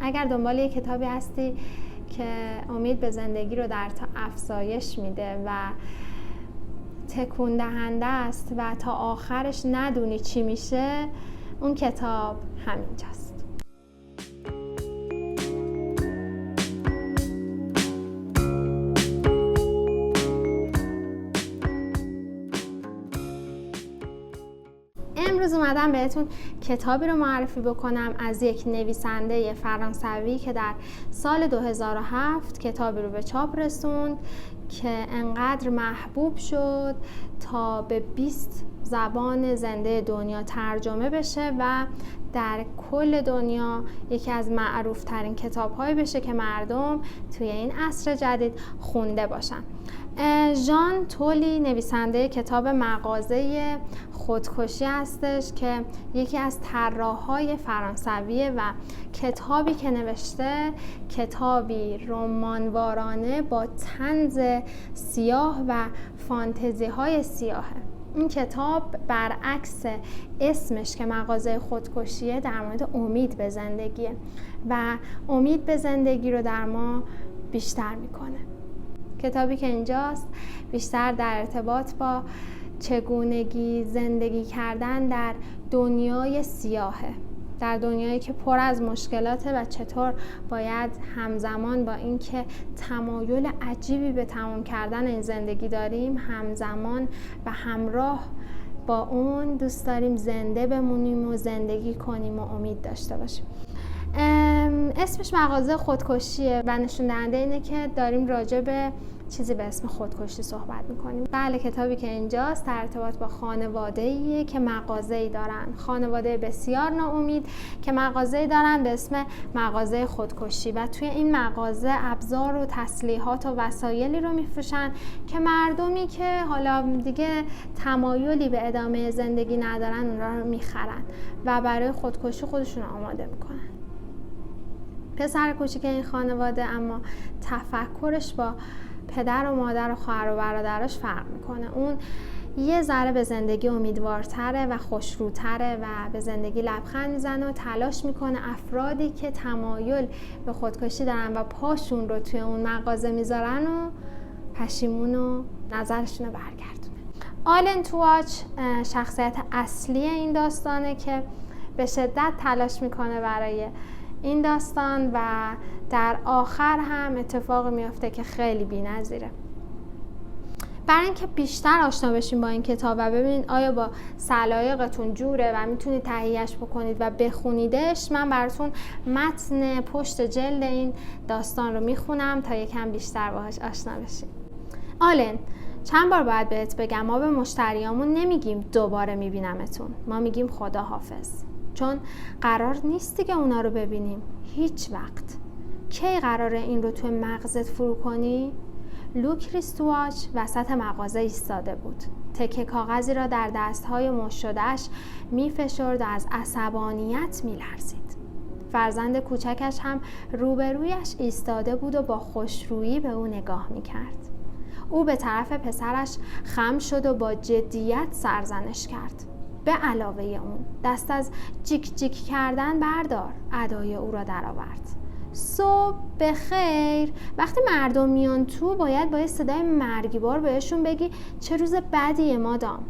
اگر دنبال یک کتابی هستی که امید به زندگی رو در تا افزایش میده و تکون دهنده است و تا آخرش ندونی چی میشه، اون کتاب همینجاست. امروز اومدم بهتون کتابی رو معرفی بکنم از یک نویسنده فرانسوی که در سال 2007 کتابی رو به چاپ رسوند که انقدر محبوب شد تا به 20 زبان زنده دنیا ترجمه بشه و در کل دنیا یکی از معروف ترین کتاب هایی بشه که مردم توی این عصر جدید خونده باشن. ژان تولی نویسنده کتاب مغازه خودکشی هستش که یکی از طراحهای فرانسویه و کتابی که نوشته کتابی رمانوارانه با طنز سیاه و فانتزی های سیاهه. این کتاب برعکس اسمش که مغازه خودکشیه در مورد امید به زندگیه و امید به زندگی رو در ما بیشتر میکنه. کتابی که اینجاست بیشتر در ارتباط با چگونگی زندگی کردن در دنیای سیاهه، در دنیایی که پر از مشکلاته و چطور باید همزمان با اینکه تمایل عجیبی به تمام کردن این زندگی داریم، همزمان و همراه با اون دوست داریم زنده بمونیم و زندگی کنیم و امید داشته باشیم. اسمش مغازه خودکشیه و نشون دهنده اینه که داریم راجع به چیزی به اسم خودکشی صحبت میکنیم. بله، کتابی که اینجاست در ارتباط با خانواده‌ایه که مغازه‌ای دارن، خانواده بسیار ناامید که مغازه‌ای دارن به اسم مغازه خودکشی و توی این مغازه ابزار و تسلیحات و وسایلی رو میفروشن که مردمی که حالا دیگه تمایلی به ادامه زندگی ندارن اونها رو میخرن و برای خودکشی خودشون آماده میکنن. پسر کوچیک این خانواده اما تفکرش با پدر و مادر و خواهر و برادرش فرق میکنه. اون یه ذره به زندگی امیدوارتره و خوشروتره و به زندگی لبخند میزنه و تلاش میکنه افرادی که تمایل به خودکشی دارن و پاشون رو توی اون مغازه میذارن و پشیمون و نظرشون رو برگردونه. آلن تواچ شخصیت اصلی این داستانه که به شدت تلاش میکنه برای این داستان و در آخر هم اتفاقی میفته که خیلی بی‌نظیره. برای اینکه بیشتر آشنا بشین با این کتاب و ببینید آیا با سلایقتون جوره و میتونید تهیه‌اش بکنید و بخونیدش، من براتون متن پشت جلد این داستان رو میخونم تا یکم بیشتر باهاش آشنا بشین. آلن: چند بار باید بهت بگم ما به مشتریامون نمیگیم دوباره میبینمتون، ما میگیم خداحافظ، چون قرار نیست دیگه اونا رو ببینیم هیچ وقت. کی قراره این رو تو مغزت فرو کنی؟ لوکریس تواچ وسط مغازه ایستاده بود. تکه کاغذی را در دستهای مشت شده‌اش می‌فشرد و از عصبانیت می‌لرزید. فرزند کوچکش هم روبرویش ایستاده بود و با خوشرویی به او نگاه می‌کرد. او به طرف پسرش خم شد و با جدیت سرزنش کرد. به علاوه اون دست از جیک جیک کردن بردار، ادای او را درآورد. صبح بخیر. وقتی مردم میان تو باید با صدای مرگبار بهشون بگی چه روز بدیه مادام،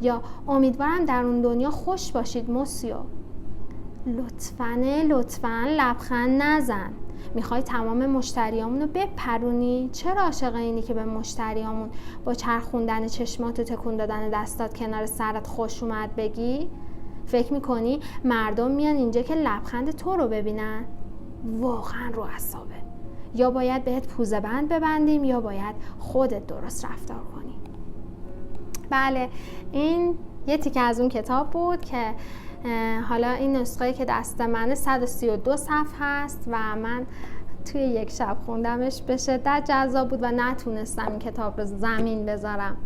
یا امیدوارم در اون دنیا خوش باشید موسیو. لطفاً لبخند نزن. میخوای تمام مشتریامون رو بپرونی؟ چرا عاشق اینی که به مشتریامون با چرخوندن چشمات و تکون دادن دستات کنار سرت خوش اومد بگی؟ فکر میکنی مردم میان اینجا که لبخند تو رو ببینن؟ واقعا رو اعصابه. یا باید بهت پوزه بند ببندیم یا باید خودت درست رفتار کنی. بله، این یه تیکه از اون کتاب بود که حالا این نسخه که دست منه 132 صفحه هست و من توی یک شب خوندمش. به شدت جذاب بود و نتونستم این کتاب رو زمین بذارم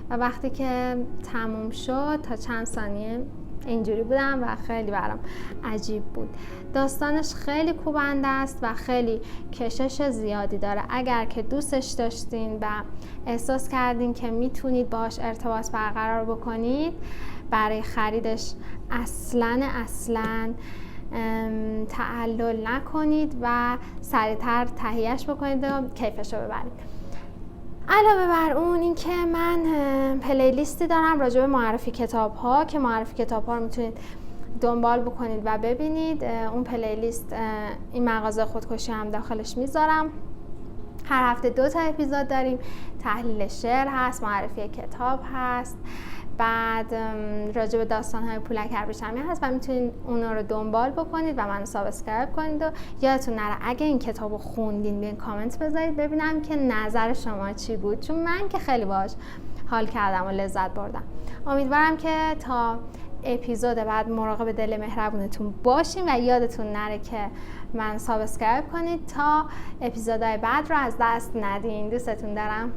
و وقتی که تموم شد تا چند ثانیه اینجوری بودم و خیلی برام عجیب بود. داستانش خیلی کوبنده است و خیلی کشش زیادی داره. اگر که دوستش داشتین و احساس کردین که میتونید باهاش ارتباط برقرار بکنید، برای خریدش اصلاً تعلل نکنید و سریعتر تهیهش بکنید و کیفش رو ببرید. علاوه بر اون اینکه من پلیلیستی دارم راجع به معرفی کتاب ها که معرفی کتاب ها رو میتونید دنبال بکنید و ببینید. اون پلیلیست این مغازه خودکشی هم داخلش میذارم. هر هفته 2 تا اپیزود داریم، تحلیل شعر هست، معرفی کتاب هست، بعد راجع به داستان‌های پولک ابریشمی هست و میتونید اونا رو دنبال بکنید و منو سابسکرایب کنید و یادتون نره اگه این کتابو خوندین بیاین کامنت بذارید ببینم که نظر شما چی بود، چون من که خیلی باهاش حال کردم و لذت بردم. امیدوارم که تا اپیزود بعد مراقب دل مهربونتون باشین و یادتون نره که من سابسکرایب کنید تا اپیزودهای بعد رو از دست ندین. دوستتون دارم.